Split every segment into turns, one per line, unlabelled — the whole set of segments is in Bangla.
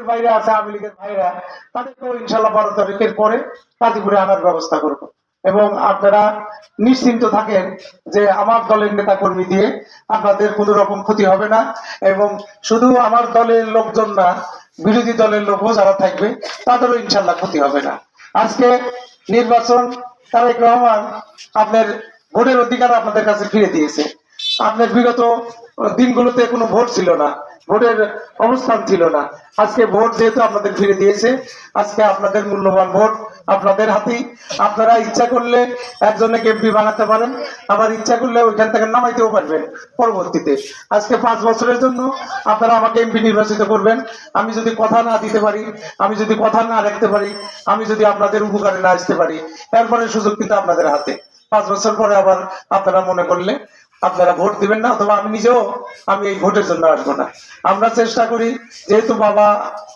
বাইরে আছে আওয়ামী লীগের ভাইরা, তাদেরকেও ইনশাল্লাহ 12 তারিখের পরে গাজীপুরে আনার ব্যবস্থা করব। এবং আপনারা নিশ্চিন্ত থাকেন যে আমার দলের নেতা কর্মী দিয়ে আপনাদের কোনো রকম ক্ষতি হবে না। এবং শুধু আমার দলের লোকজন না, বিরোধী দলের লোকও যারা থাকবে তাদেরও ইনশাল্লাহ ক্ষতি হবে না। আজকে নির্বাচন, তারেক রহমান আপনার ভোটের অধিকার আপনাদের কাছে ফিরে দিয়েছে। আপনার বিগত দিনগুলোতে কোনো ভোট ছিল না, ভোটের অবস্থান ছিল না। আজকে ভোট যেহেতু আপনাদের ফিরে দিয়েছে, আজকে আপনাদের মূল্যবান ভোট আপনাদের হাতেই। আপনারা ইচ্ছা করলে একজনকে এমপি বানাতে পারেন, আবার ইচ্ছা করলে ওইখান থেকে নামাইতেও পারবেন পরবর্তীতে। আজকে 5 বছরের জন্য আপনারা আমাকে এমপি নির্বাচিত করবেন। আমি যদি কথা না দিতে পারি, আমি যদি কথা না রাখতে পারি, আমি যদি আপনাদের উপকারে না আসতে পারি, এরপরে সুযোগ কিন্তু আপনাদের হাতে। 5 বছর পরে আবার আপনারা মনে করলে আপনারা ভোট দিবেন না, অথবা আমি নিজেও আমি এই ভোটের জন্য আসবো না। আমরা চেষ্টা করি, যেহেতু বাবা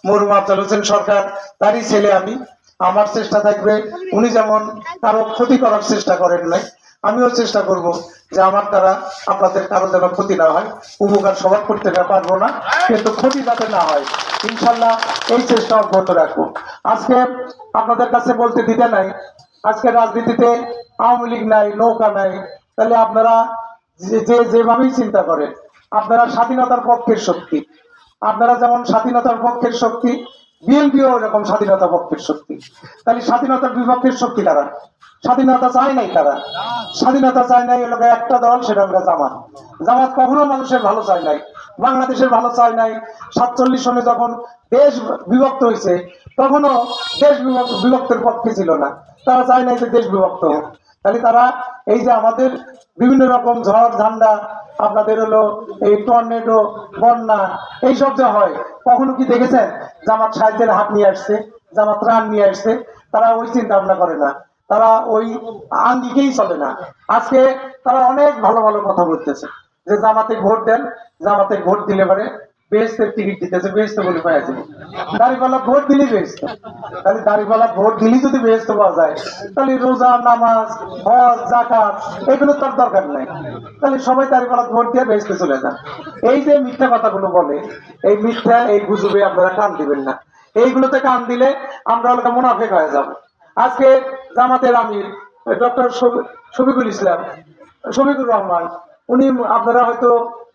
মরহুম আফজাল হোসেন সরকার তারই ছেলে আমি, আমার চেষ্টা থাকবে উনি যেমন কারো ক্ষতি করার চেষ্টা করেন নাই, আমিও চেষ্টা করব যে আমার দ্বারা আপনাদের কারো যেন ক্ষতি না হয়। উপকার সবার করতে পারবো না, কিন্তু ক্ষতি যাতে না হয় ইনশাল্লাহ এই চেষ্টা অব্যাহত রাখবো। আজকে আপনাদের কাছে বলতে দিতে নাই, আজকে রাজনীতিতে আওয়ামী লীগ নাই, নৌকা নাই, তাহলে আপনারা যেভাবেই চিন্তা করেন, আপনারা স্বাধীনতার পক্ষের শক্তি। আপনারা যেমন স্বাধীনতার পক্ষের শক্তি, বিএনপিও এরকম স্বাধীনতা পক্ষের শক্তি। তাহলে স্বাধীনতার বিপক্ষের শক্তি কারা? স্বাধীনতা চায় নাই কারা? স্বাধীনতা চায় নাই এলাকা একটা দল, সেটা হলো জামাত। জামাত কখনো মানুষের ভালো চায় নাই, বাংলাদেশের ভালো চায় নাই। 47 সনে যখন দেশ বিভক্ত হয়েছে, তখনও দেশ বিভক্তের পক্ষে ছিল না, তারা চায় নাই যে দেশ বিভক্ত হোক। তাহলে তারা এই যে আমাদের বিভিন্ন রকম ঝড় ঝান্ডা, আপনাদের হলো এই টর্নেডো, বন্যা, এইসব যে হয়, কখনো কি দেখেছেন জামাত সাহিত্যের হাত নিয়ে আসছে, জামাত ত্রাণ নিয়ে আসছে? তারা ওই চিন্তা ভাবনা করে না, তারা ওই আঙ্গিকেই চলে না। আজকে তারা অনেক ভালো ভালো কথা বলতেছে যে জামাতে ভোট দেন, জামাতে ভোট দিলে পারে বেহেশতের টিকিট দিতেছে, বেহেশতে বলে পাওয়া যাবে। দাড়িপাল্লা ভোট দিলে বেহেশত। তাহলে দাড়িপাল্লা ভোট দিলে যদি বেহেশত পাওয়া যায়, তাহলে রোজা, নামাজ, হজ, যাকাত এগুলো তার দরকার নাই। তাহলে সবাই দাড়িপাল্লা ভোট দিয়ে বেহেশতে চলে যান। এই যে মিথ্যা কথাগুলো বলে, এই মিথ্যা, এই গুজবে আপনারা কান দিবেন না। এইগুলোতে কান দিলে আমরা অনেকটা মুনাফেক হয়ে যাব। আজকে জামাতের আমির ডক্টর শফিকুল ইসলাম, শফিকুর রহমান, উনি, আপনারা হয়তো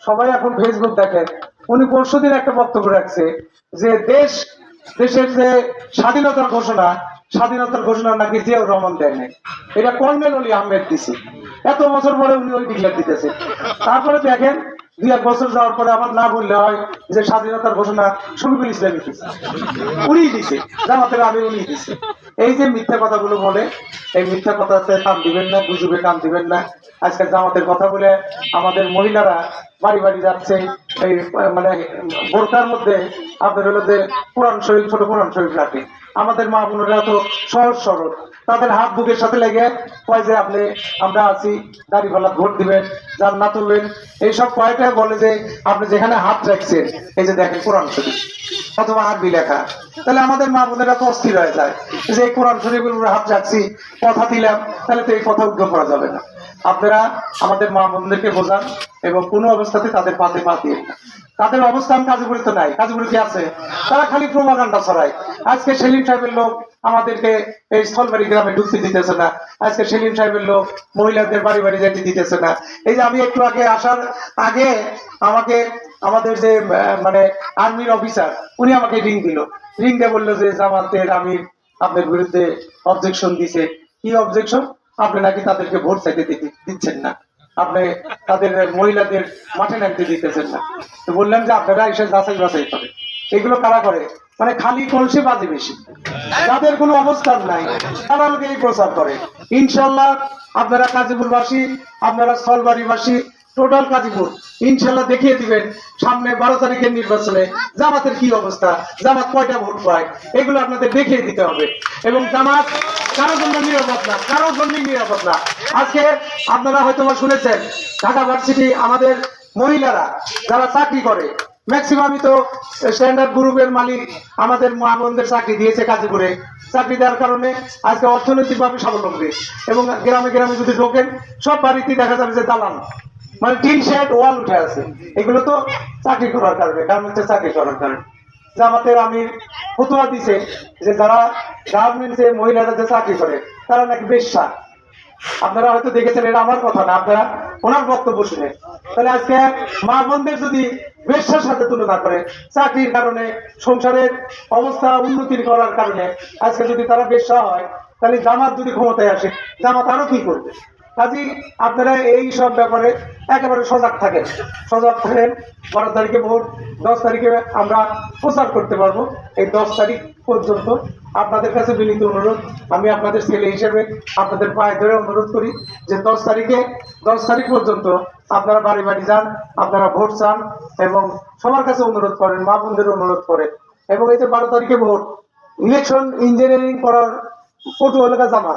সবাই এখন ফেসবুক দেখেন, উনি পরশুদিন একটা বক্তব্য রাখছে যে দেশের যে স্বাধীনতার ঘোষণা নাকি জিয়াউর রহমান দেয় নাই, এটা কর্নেল অলি আহমেদ দিছে। এত বছর পরে উনি ওই ডিক্লেয়ার দিতেছে। তারপরে দেখেন 2-1 বছর যাওয়ার পরে আবার না বললে হয় যে স্বাধীনতার ঘোষণা শফিকুল ইসলামই দিচ্ছে, উনি দিছে, জামাতের আমির উনি দিছে। এই যে মিথ্যা কথাগুলো বলে, এই মিথ্যা কথাতে কান দিবেন না, গুজবে কান দিবেন না। আজকে জামাতের কথা বলে আমাদের মহিলারা বাড়ি বাড়ি যাচ্ছে, এই মানে বোরকার মধ্যে আপনাদের হলো যে কোরআন শরীফ, ছোট কোরআন শরীফ রাখে। আমাদের মা বোনেরা তো সহজ সরল, তাদের হাত বুকের সাথে লেগে কয় যে আপনি, আমরা আছি, দাড়িপাল্লা ভোট দিবেন, যার না তুলবেন, এইসব কয়টা বলে যে আপনি যেখানে হাত রাখছেন এই যে দেখেন কোরআন শরীফ অথবা আরবি লেখা। তাহলে আমাদের মা বোনেরা তো অস্থির হয়ে যায় যে কোরআন শরীফের উপরে হাত রাখছি, কথা দিলাম, তাহলে তো এই কথা উদ্যোগ করা যাবে না। আপনারা আমাদের মা বোনদেরকে বোঝান এবং কোনো অবস্থাতে তাদের পাতে পা দিয়ে না। তাদের অবস্থান গাজীপুরে তো নাই, গাজীপুরে কি আছে? তারা খালি প্রোপাগান্ডা ছড়ায়। আজকে সেলিম সাহেবের লোক আমাদেরকে এই স্থলবাড়ি গ্রামে ঢুকতে দিতেছে না, আজকে সেলিম সাহেবের লোক মহিলাদের বাড়ি বাড়ি যেতে দিতেছে না। এই যে আমি একটু আগে আসার আগে আমাকে আমাদের যে মানে আর্মির অফিসার, উনি আমাকে রিং দিল, রিং দিয়ে বললো যে জামাতের আমির আপনার বিরুদ্ধে অবজেকশন দিছে। কি অবজেকশন? আপনি নাকি তাদেরকে ভোট চাইতে দিচ্ছেন না, আপনি তাদের মহিলাদের মাঠে নামতে দিতেছেন না। তো বললাম যে আপনারা এসে যাচাই বাছাই করেন, এগুলো কারা করে? মানে খালি কলসে বাজে বেশি, যাদের কোনো অবস্থান নাই তারা এই প্রচার করে। ইনশাল্লাহ আপনারা গাজীপুরবাসী, আপনারা স্থলবাড়িবাসী, টোটাল গাজীপুর ইনশাল্লাহ দেখিয়ে দিবেন সামনে 12 তারিখের নির্বাচনে জামাতের কি অবস্থা, জামাত কয়টা ভোট পায়, এগুলো আপনাদের দেখিয়ে দিতে হবে। এবং জামাত কারোর জন্য নিরাপদ না, কারোর জন্যই নিরাপদ না। আজকে আপনারা হয়তো শুনেছেন ঢাকা ভার্সিটি আমাদের মহিলারা যারা চাকরি করে, ম্যাক্সিমামই তো স্ট্যান্ডার্ড গ্রুপের মালিক আমাদের মা বোনদের চাকরি দিয়েছে গাজীপুরে। চাকরি দেওয়ার কারণে আজকে অর্থনৈতিকভাবে স্বাবলম্বী। এবং গ্রামে গ্রামে যদি ঢোকেন, সব বাড়িতে দেখা যাবে যে দালান, মানে টিন শেড, ওয়াল উঠে আছে। এগুলো তো চাকরি করার কারণে, গার্মেন্টসে চাকরি করার কারণে। জামাতের আমির ফতোয়া দিছে যে যারা গার্মেন্টসে মহিলারা যে চাকরি করে তারা নাকি বেশ্যা। আপনারা হয়তো দেখেছেন, এটা আমার কথা না, আপনারা ওনার বক্তব্য শুনে। তাহলে আজকে মা বোনদের যদি বেশ্যার সাথে তুলনা করে চাকরির কারণে, সংসারের অবস্থা উন্নতি করার কারণে আজকে যদি তারা বেশ্যা হয়, তাহলে জামাত যদি ক্ষমতায় আসে, জামাত আরো কি করবে? কাজী আপনারা এই সব ব্যাপারে একেবারে সজাগ থাকেন, সজাগ থাকেন। 12 তারিখে ভোট, 10 তারিখে আমরা প্রচার করতে পারবো। এই 10 তারিখ পর্যন্ত আপনাদের কাছে বিনীত অনুরোধ, আমি আপনাদের ছেলে হিসেবে আপনাদের পায়ে ধরে অনুরোধ করি যে 10 তারিখ পর্যন্ত আপনারা বাড়ি বাড়ি যান, আপনারা ভোট চান এবং সবার কাছে অনুরোধ করেন, মা বোনদের অনুরোধ করেন। এবং এই যে 12 তারিখে ভোট, ইলেকশন ইঞ্জিনিয়ারিং করার পটু এলাকা জামা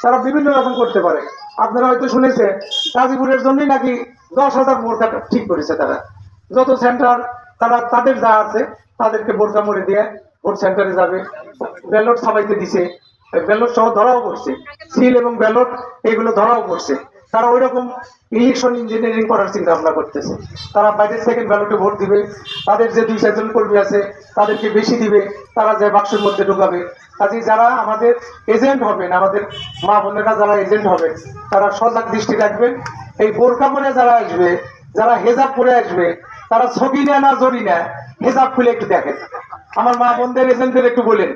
তারা বিভিন্ন রকম করতে পারে। আপনারা হয়তো শুনেছেন গাজীপুরের জন্যই নাকি 10,000 বোরকা ঠিক করেছে তারা। যত সেন্টার তারা তাদের যা আছে তাদেরকে বোরকা মরে দিয়ে ভোট সেন্টারে যাবে, ব্যালট ছাপাইতে দিছে, ব্যালট সহ ধরাও পড়ছে, সিল এবং ব্যালট এগুলো ধরাও পড়ছে। তারা ওই রকম ইলেকশন ইঞ্জিনিয়ারিং করার চিন্তা ভাবনা করতেছে। তারা বাইরের সেকেন্ড ব্যালটে ভোট দিবে, তাদের যে 2-4 জন কর্মী আছে তাদেরকে বেশি দিবে, তারা যে বাক্সের মধ্যে ঢুকাবে। কাজে যারা আমাদের এজেন্ট হবেন, আমাদের মা বোনেরা যারা এজেন্ট হবেন, তারা সজাগ দৃষ্টি রাখবেন। এই বোরকা পরে যারা আসবে, যারা হেজাব পরে আসবে, তারা ছবি নেয় না জরি নেয়, হেজাব খুলে একটু দেখেন। আমার মা বোনদের এজেন্টদের একটু বলেন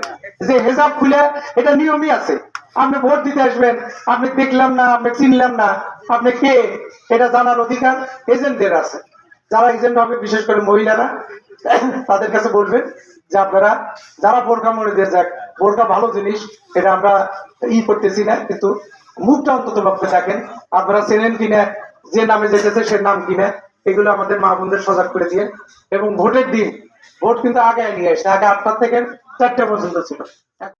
যে হেজাব খুলে, এটা নিয়মই আছে। আপনি ভোট দিতে আসবেন, আপনি দেখলাম না, আপনি চিনলাম না, আপনি কে এটা জানার অধিকার এজেন্টদের আছে। যারা এজেন্ট হবে, বিশেষ করে মহিলারা, তাদের কাছে বলবেন যে আপনারা যারা বোরকা মরে দিয়ে যাক, বোরকা ভালো জিনিস, এটা আমরা করতেছি না, কিন্তু মুখটা অন্তত ভাবতে থাকেন, আপনারা চেনেন কিনা, যে নামে যেতেছে সে নাম কিনা, এগুলো আমাদের মা বোনদের সজাগ করে দিয়ে। এবং ভোটের দিন ভোট কিন্তু আগে নিয়ে আসে, আগে 8টা থেকে 4টা পর্যন্ত ছিল।